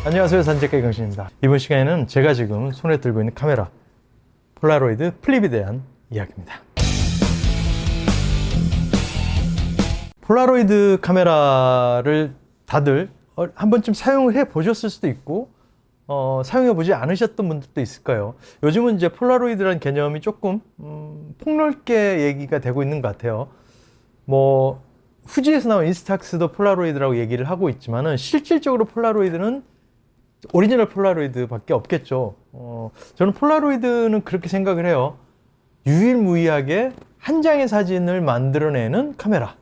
안녕하세요, 산책가 이강신입니다. 이번 시간에는 제가 지금 손에 들고 있는 카메라 폴라로이드 플립에 대한 이야기입니다. 폴라로이드 카메라를 다들 한 번쯤 사용을 해 보셨을 수도 있고 사용해 보지 않으셨던 분들도 있을 거예요. 요즘은 이제 폴라로이드라는 개념이 조금 폭넓게 얘기가 되고 있는 것 같아요. 뭐 후지에서 나온 인스탁스도 폴라로이드라고 얘기를 하고 있지만은 실질적으로 폴라로이드는 오리지널 폴라로이드 밖에 없겠죠. 저는 폴라로이드는 그렇게 생각을 해요. 유일무이하게 한 장의 사진을 만들어내는 카메라인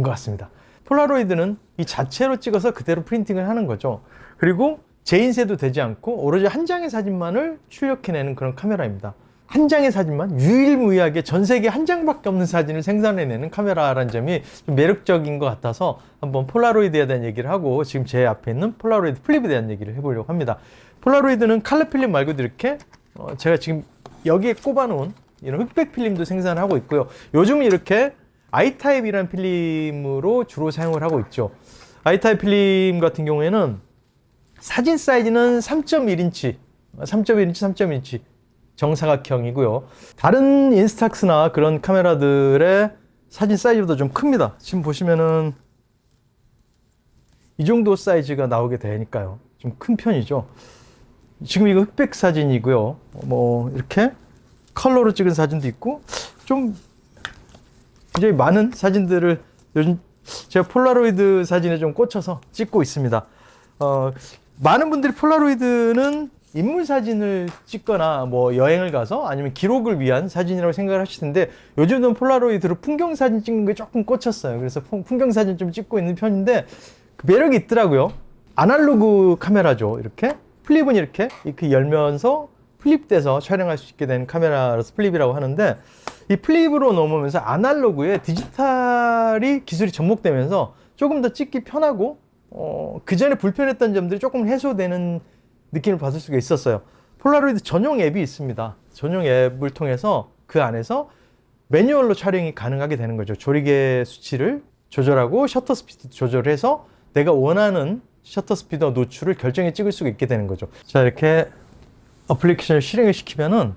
것 같습니다. 폴라로이드는 이 자체로 찍어서 그대로 프린팅을 하는 거죠. 그리고 재인쇄도 되지 않고 오로지 한 장의 사진만을 출력해내는 그런 카메라입니다. 한 장의 사진만 유일무이하게 전 세계 한 장밖에 없는 사진을 생산해내는 카메라라는 점이 좀 매력적인 것 같아서 한번 폴라로이드에 대한 얘기를 하고 지금 제 앞에 있는 폴라로이드 플립에 대한 얘기를 해보려고 합니다. 폴라로이드는 칼라 필름 말고도 이렇게 제가 지금 여기에 꼽아놓은 이런 흑백 필름도 생산하고 있고요. 요즘은 이렇게 I타입이라는 필름으로 주로 사용을 하고 있죠. I타입 필름 같은 경우에는 사진 사이즈는 3.1인치, 3.1인치 정사각형이고요. 다른 인스탁스나 그런 카메라들의 사진 사이즈보다 좀 큽니다. 지금 보시면은 이 정도 사이즈가 나오게 되니까요. 좀 큰 편이죠. 지금 이거 흑백 사진이고요. 뭐 이렇게 컬러로 찍은 사진도 있고 좀 굉장히 많은 사진들을 요즘 제가 폴라로이드 사진에 좀 꽂혀서 찍고 있습니다. 많은 분들이 폴라로이드는 인물 사진을 찍거나 뭐 여행을 가서 아니면 기록을 위한 사진이라고 생각을 하실 텐데 요즘은 폴라로이드로 풍경 사진 찍는 게 조금 꽂혔어요. 그래서 풍경 사진 좀 찍고 있는 편인데 그 매력이 있더라고요. 아날로그 카메라죠. 이렇게 플립은 이렇게 열면서 플립돼서 촬영할 수 있게 된 카메라라서 플립이라고 하는데 이 플립으로 넘으면서 아날로그에 디지털이 기술이 접목되면서 조금 더 찍기 편하고 그 전에 불편했던 점들이 조금 해소되는 느낌을 받을 수가 있었어요. 폴라로이드 전용 앱이 있습니다. 전용 앱을 통해서 그 안에서 매뉴얼로 촬영이 가능하게 되는 거죠. 조리개 수치를 조절하고 셔터 스피드 조절해서 내가 원하는 셔터 스피드와 노출을 결정해 찍을 수가 있게 되는 거죠. 자, 이렇게 어플리케이션을 실행을 시키면은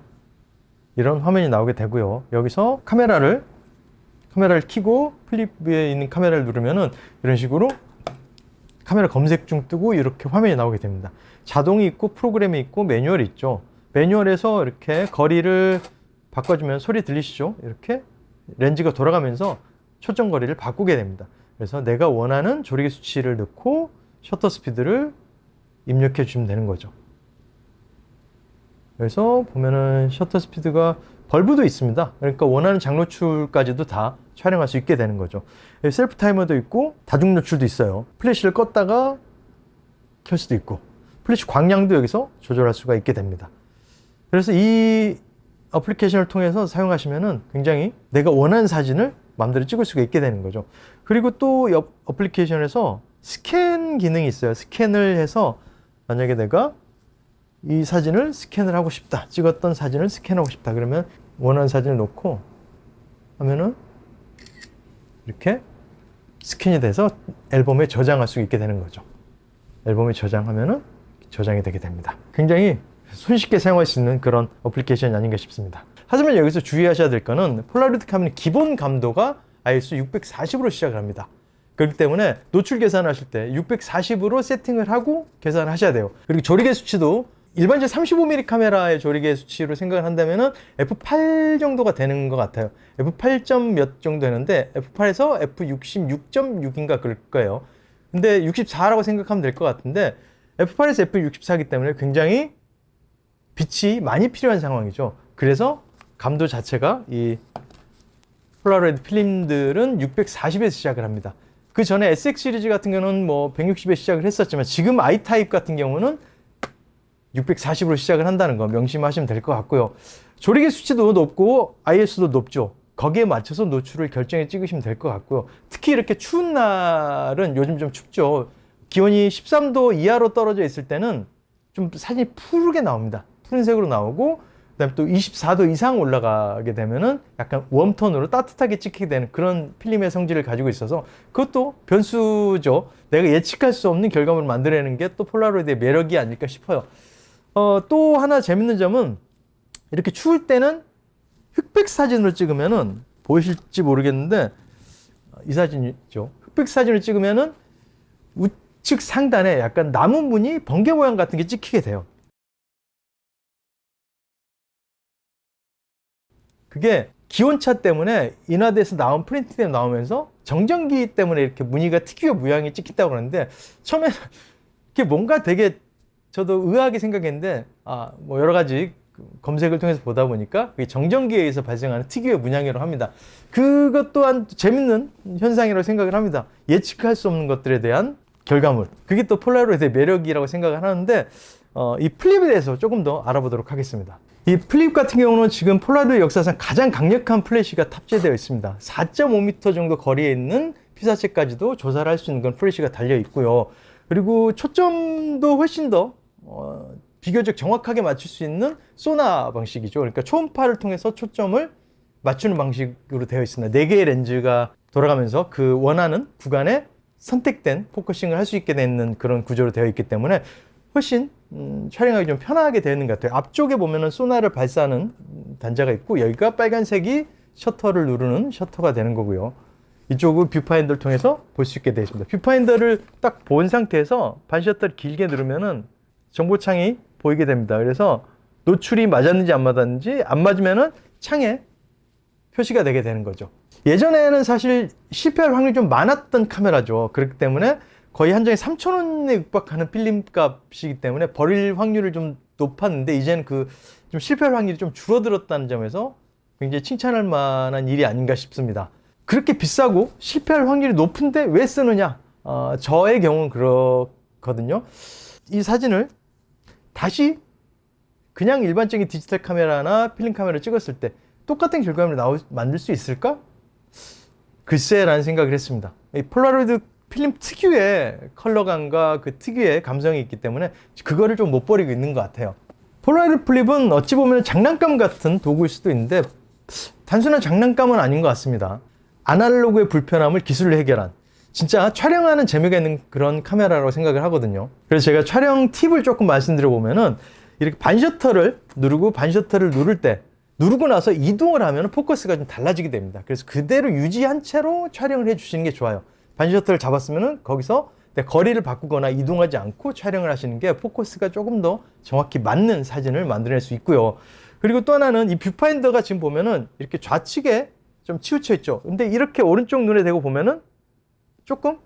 이런 화면이 나오게 되고요. 여기서 카메라를 켜고 플립에 있는 카메라를 누르면은 이런 식으로 카메라 검색 중 뜨고 이렇게 화면이 나오게 됩니다. 자동이 있고 프로그램이 있고 매뉴얼이 있죠. 매뉴얼에서 이렇게 거리를 바꿔주면 소리 들리시죠? 이렇게 렌즈가 돌아가면서 초점 거리를 바꾸게 됩니다. 그래서 내가 원하는 조리개 수치를 넣고 셔터 스피드를 입력해 주시면 되는 거죠. 그래서 보면은 셔터 스피드가 벌브도 있습니다. 그러니까 원하는 장노출까지도 다 촬영할 수 있게 되는 거죠. 셀프 타이머도 있고 다중 노출도 있어요. 플래시를 껐다가 켤 수도 있고 플래시 광량도 여기서 조절할 수가 있게 됩니다. 그래서 이 어플리케이션을 통해서 사용하시면은 굉장히 내가 원하는 사진을 마음대로 찍을 수가 있게 되는 거죠. 그리고 또 옆 어플리케이션에서 스캔 기능이 있어요. 스캔을 해서 만약에 내가 이 사진을 스캔을 하고 싶다. 찍었던 사진을 스캔하고 싶다. 그러면 원하는 사진을 놓고 하면은 이렇게 스캔이 돼서 앨범에 저장할 수 있게 되는 거죠. 앨범에 저장하면은 저장이 되게 됩니다. 굉장히 손쉽게 사용할 수 있는 그런 어플리케이션이 아닌가 싶습니다. 하지만 여기서 주의하셔야 될 거는 폴라로이드 카메라는 기본 감도가 ISO 640으로 시작을 합니다. 그렇기 때문에 노출 계산하실 때 640으로 세팅을 하고 계산을 하셔야 돼요. 그리고 조리개 수치도 일반적 35mm 카메라의 조리개 수치로 생각을 한다면은 F8 정도가 되는 것 같아요. F8. 몇 정도 되는데 F8에서 F66.6인가 그럴 거예요. 근데 64라고 생각하면 될 것 같은데 F8에서 F64이기 때문에 굉장히 빛이 많이 필요한 상황이죠. 그래서 감도 자체가 이 폴라로이드 필름들은 640에서 시작을 합니다. 그 전에 SX 시리즈 같은 경우는 뭐 160에 시작을 했었지만 지금 I타입 같은 경우는 640으로 시작을 한다는 거 명심하시면 될 것 같고요. 조리개 수치도 높고 ISO도 높죠. 거기에 맞춰서 노출을 결정해 찍으시면 될 것 같고요. 특히 이렇게 추운 날은 요즘 좀 춥죠. 기온이 13도 이하로 떨어져 있을 때는 좀 사진이 푸르게 나옵니다. 푸른색으로 나오고 그다음에 또 24도 이상 올라가게 되면은 약간 웜톤으로 따뜻하게 찍히게 되는 그런 필름의 성질을 가지고 있어서 그것도 변수죠. 내가 예측할 수 없는 결과물을 만들어내는 게 또 폴라로이드의 매력이 아닐까 싶어요. 또 하나 재밌는 점은 이렇게 추울 때는 흑백 사진으로 찍으면은 보이실지 모르겠는데 이 사진이죠. 흑백 사진을 찍으면은 우측 상단에 약간 나무 무늬 번개 모양 같은 게 찍히게 돼요. 그게 기온차 때문에 인화돼서 나온 프린트에 나오면서 정전기 때문에 이렇게 무늬가 특유의 모양이 찍힌다고 그러는데 처음에 그게 뭔가 되게 저도 의아하게 생각했는데 뭐 여러 가지 검색을 통해서 보다 보니까 그게 정전기에 의해서 발생하는 특유의 문양이라고 합니다. 그것 또한 재밌는 현상이라고 생각을 합니다. 예측할 수 없는 것들에 대한 결과물. 그게 또 폴라로이드의 매력이라고 생각을 하는데 이 플립에 대해서 조금 더 알아보도록 하겠습니다. 이 플립 같은 경우는 지금 폴라로이드 역사상 가장 강력한 플래시가 탑재되어 있습니다. 4.5m 정도 거리에 있는 피사체까지도 조사를 할 수 있는 그런 플래시가 달려 있고요. 그리고 초점도 훨씬 더 비교적 정확하게 맞출 수 있는 소나 방식이죠. 그러니까 초음파를 통해서 초점을 맞추는 방식으로 되어 있습니다. 4개의 렌즈가 돌아가면서 그 원하는 구간에 선택된 포커싱을 할 수 있게 되는 그런 구조로 되어 있기 때문에 훨씬 촬영하기 좀 편하게 되어 있는 것 같아요. 앞쪽에 보면은 소나를 발사하는 단자가 있고 여기가 빨간색이 셔터를 누르는 셔터가 되는 거고요. 이쪽은 뷰파인더를 통해서 볼 수 있게 되어 있습니다. 뷰파인더를 딱 본 상태에서 반셔터를 길게 누르면은 정보창이 보이게 됩니다. 그래서 노출이 맞았는지 안 맞았는지 안 맞으면은 창에 표시가 되게 되는 거죠. 예전에는 사실 실패할 확률이 좀 많았던 카메라죠. 그렇기 때문에 거의 한 장에 3,000원에 육박하는 필름 값이기 때문에 버릴 확률이 좀 높았는데 이제는 그 좀 실패할 확률이 좀 줄어들었다는 점에서 굉장히 칭찬할 만한 일이 아닌가 싶습니다. 그렇게 비싸고 실패할 확률이 높은데 왜 쓰느냐? 저의 경우는 그렇거든요. 이 사진을 다시 그냥 일반적인 디지털 카메라나 필름 카메라를 찍었을 때 똑같은 결과물을 만들 수 있을까? 글쎄라는 생각을 했습니다. 이 폴라로이드 필름 특유의 컬러감과 그 특유의 감성이 있기 때문에 그거를 좀 못 버리고 있는 것 같아요. 폴라로이드 필름은 어찌 보면 장난감 같은 도구일 수도 있는데 단순한 장난감은 아닌 것 같습니다. 아날로그의 불편함을 기술로 해결한 진짜 촬영하는 재미가 있는 그런 카메라라고 생각을 하거든요. 그래서 제가 촬영 팁을 조금 말씀드려 보면은 이렇게 반셔터를 누르고 반셔터를 누를 때 누르고 나서 이동을 하면 포커스가 좀 달라지게 됩니다. 그래서 그대로 유지한 채로 촬영을 해 주시는 게 좋아요. 반셔터를 잡았으면은 거기서 거리를 바꾸거나 이동하지 않고 촬영을 하시는 게 포커스가 조금 더 정확히 맞는 사진을 만들어낼 수 있고요. 그리고 또 하나는 이 뷰파인더가 지금 보면은 이렇게 좌측에 좀 치우쳐 있죠. 근데 이렇게 오른쪽 눈에 대고 보면은 조금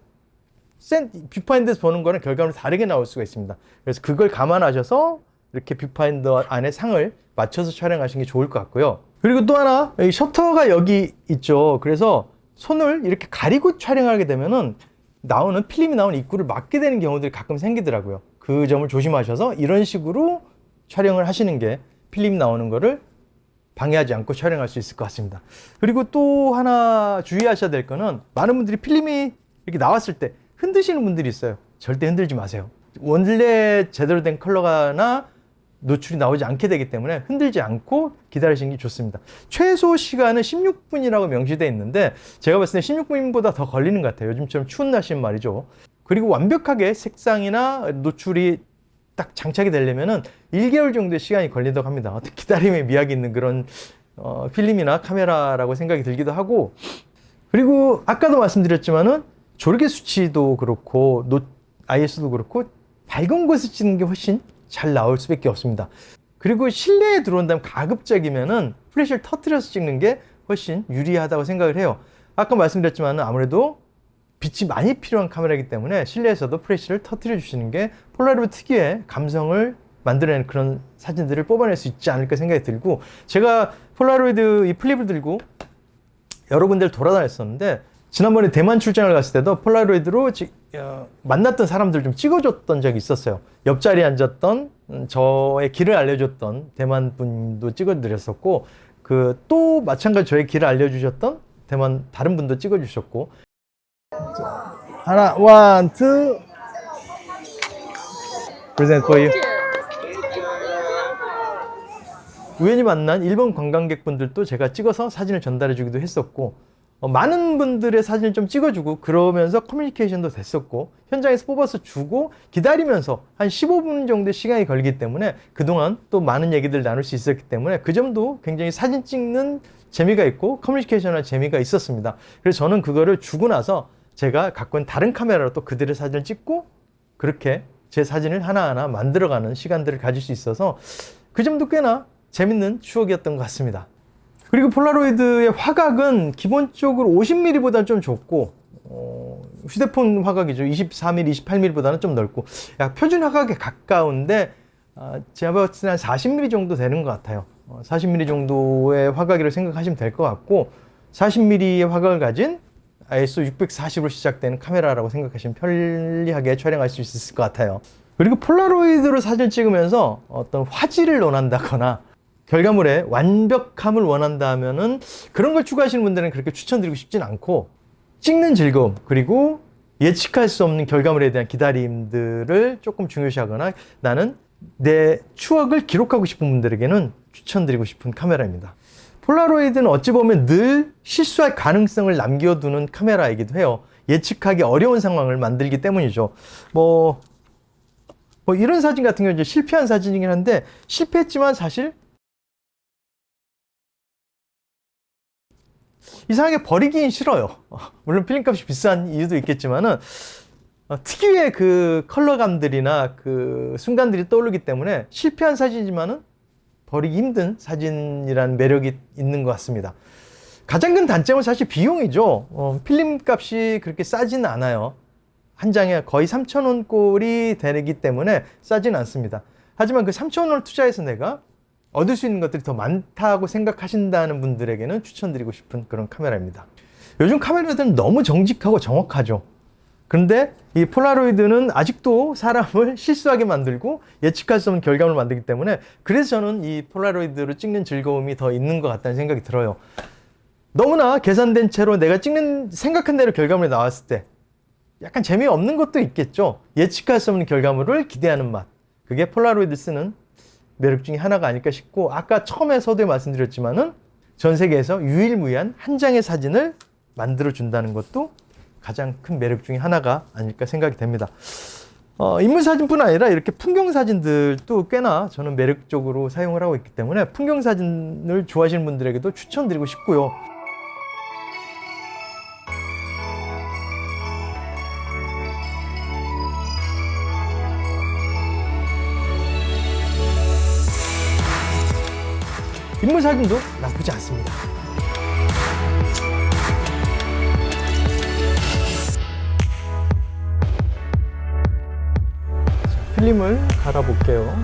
뷰파인더에서 보는 거는 결과물이 다르게 나올 수가 있습니다. 그래서 그걸 감안하셔서 이렇게 뷰파인더 안에 상을 맞춰서 촬영하시는 게 좋을 것 같고요. 그리고 또 하나, 이 셔터가 여기 있죠. 그래서 손을 이렇게 가리고 촬영하게 되면은 나오는 필름이 나오는 입구를 막게 되는 경우들이 가끔 생기더라고요. 그 점을 조심하셔서 이런 식으로 촬영을 하시는 게 필름 나오는 거를 방해하지 않고 촬영할 수 있을 것 같습니다. 그리고 또 하나 주의하셔야 될 거는 많은 분들이 필름이 이렇게 나왔을 때 흔드시는 분들이 있어요. 절대 흔들지 마세요. 원래 제대로 된 컬러나 노출이 나오지 않게 되기 때문에 흔들지 않고 기다리시는 게 좋습니다. 최소 시간은 16분이라고 명시되어 있는데 제가 봤을 때 16분보다 더 걸리는 것 같아요. 요즘처럼 추운 날씨는 말이죠. 그리고 완벽하게 색상이나 노출이 딱 장착이 되려면은 1개월 정도의 시간이 걸린다고 합니다. 어떤 기다림의 미학이 있는 그런 필름이나 카메라라고 생각이 들기도 하고, 그리고 아까도 말씀드렸지만은 조르개 수치도 그렇고 IS도 그렇고 밝은 곳에 찍는 게 훨씬 잘 나올 수밖에 없습니다. 그리고 실내에 들어온다면 가급적이면은 플래시를 터뜨려서 찍는 게 훨씬 유리하다고 생각을 해요. 아까 말씀드렸지만 아무래도 빛이 많이 필요한 카메라이기 때문에 실내에서도 플래시를 터뜨려 주시는 게 폴라로이드 특유의 감성을 만들어내는 그런 사진들을 뽑아낼 수 있지 않을까 생각이 들고, 제가 폴라로이드 이 플립을 들고 여러 군데를 돌아다녔었는데 지난번에 대만 출장을 갔을 때도 폴라로이드로 만났던 사람들 좀 찍어줬던 적이 있었어요. 옆자리에 앉았던 저의 길을 알려줬던 대만 분도 찍어드렸었고, 또 마찬가지 저의 길을 알려주셨던 대만 다른 분도 찍어주셨고. 하나, 원, 투. Present for you. 우연히 만난 일본 관광객분들도 제가 찍어서 사진을 전달해 주기도 했었고, 많은 분들의 사진을 좀 찍어주고 그러면서 커뮤니케이션도 됐었고, 현장에서 뽑아서 주고 기다리면서 한 15분 정도의 시간이 걸리기 때문에 그동안 또 많은 얘기들 나눌 수 있었기 때문에 그 점도 굉장히 사진 찍는 재미가 있고 커뮤니케이션할 재미가 있었습니다. 그래서 저는 그거를 주고 나서 제가 갖고 있는 다른 카메라로 또 그들의 사진을 찍고 그렇게 제 사진을 하나하나 만들어가는 시간들을 가질 수 있어서 그 점도 꽤나 재밌는 추억이었던 것 같습니다. 그리고 폴라로이드의 화각은 기본적으로 50mm보다는 좀 좁고, 휴대폰 화각이죠. 24mm, 28mm보다는 좀 넓고, 약 표준 화각에 가까운데, 제가 봤을 때 한 40mm 정도 되는 것 같아요. 40mm 정도의 화각이라고 생각하시면 될 것 같고, 40mm의 화각을 가진 ISO 640으로 시작되는 카메라라고 생각하시면 편리하게 촬영할 수 있을 것 같아요. 그리고 폴라로이드로 사진을 찍으면서 어떤 화질을 원한다거나 결과물의 완벽함을 원한다면은 그런 걸 추구하시는 분들은 그렇게 추천드리고 싶진 않고, 찍는 즐거움 그리고 예측할 수 없는 결과물에 대한 기다림들을 조금 중요시하거나 나는 내 추억을 기록하고 싶은 분들에게는 추천드리고 싶은 카메라입니다. 폴라로이드는 어찌 보면 늘 실수할 가능성을 남겨두는 카메라이기도 해요. 예측하기 어려운 상황을 만들기 때문이죠. 뭐 이런 사진 같은 경우는 이제 실패한 사진이긴 한데, 실패했지만 사실 이상하게 버리긴 싫어요. 물론 필름값이 비싼 이유도 있겠지만은 특유의 그 컬러감들이나 그 순간들이 떠오르기 때문에 실패한 사진이지만은 버리기 힘든 사진이라는 매력이 있는 것 같습니다. 가장 큰 단점은 사실 비용이죠. 필름값이 그렇게 싸지는 않아요. 한 장에 거의 3,000원 꼴이 되기 때문에 싸지는 않습니다. 하지만 그 3,000원을 투자해서 내가 얻을 수 있는 것들이 더 많다고 생각하신다는 분들에게는 추천드리고 싶은 그런 카메라입니다. 요즘 카메라들은 너무 정직하고 정확하죠. 그런데 이 폴라로이드는 아직도 사람을 실수하게 만들고 예측할 수 없는 결과물을 만들기 때문에, 그래서 저는 이 폴라로이드로 찍는 즐거움이 더 있는 것 같다는 생각이 들어요. 너무나 계산된 채로 내가 생각한 대로 결과물이 나왔을 때 약간 재미없는 것도 있겠죠. 예측할 수 없는 결과물을 기대하는 맛, 그게 폴라로이드 쓰는 매력 중에 하나가 아닐까 싶고, 아까 처음에 서두에 말씀드렸지만은 전 세계에서 유일무이한 한 장의 사진을 만들어 준다는 것도 가장 큰 매력 중에 하나가 아닐까 생각이 됩니다. 인물 사진뿐 아니라 이렇게 풍경 사진들도 꽤나 저는 매력적으로 사용을 하고 있기 때문에 풍경 사진을 좋아하시는 분들에게도 추천드리고 싶고요. 인물 사진도 나쁘지 않습니다. 자, 필름을 갈아볼게요.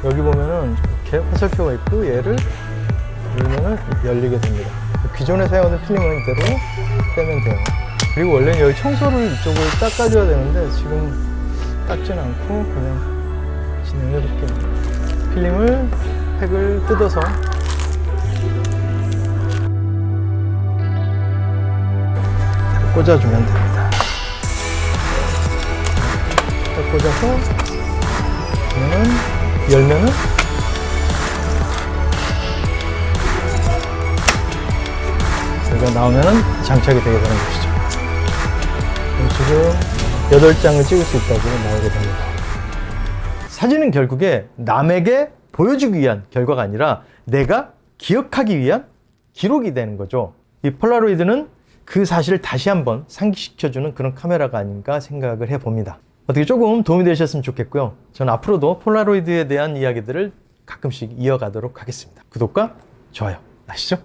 여기 보면은 이렇게 화살표가 있고 얘를 누르면은 열리게 됩니다. 기존에 사용하는 필름은 이대로 빼면 돼요. 그리고 원래는 여기 청소를 이쪽을 닦아줘야 되는데 지금 닦지는 않고 그냥 진행해 볼게요. 필름을 팩을 뜯어서 꽂아주면 됩니다. 꽂아서 열면은 여기가 나오면은 장착이 되게 되는 것이죠. 지금 8장을 찍을 수 있다고 나오게 됩니다. 사진은 결국에 남에게 보여주기 위한 결과가 아니라 내가 기억하기 위한 기록이 되는 거죠. 이 폴라로이드는 그 사실을 다시 한번 상기시켜주는 그런 카메라가 아닌가 생각을 해봅니다. 어떻게 조금 도움이 되셨으면 좋겠고요. 저는 앞으로도 폴라로이드에 대한 이야기들을 가끔씩 이어가도록 하겠습니다. 구독과 좋아요 아시죠?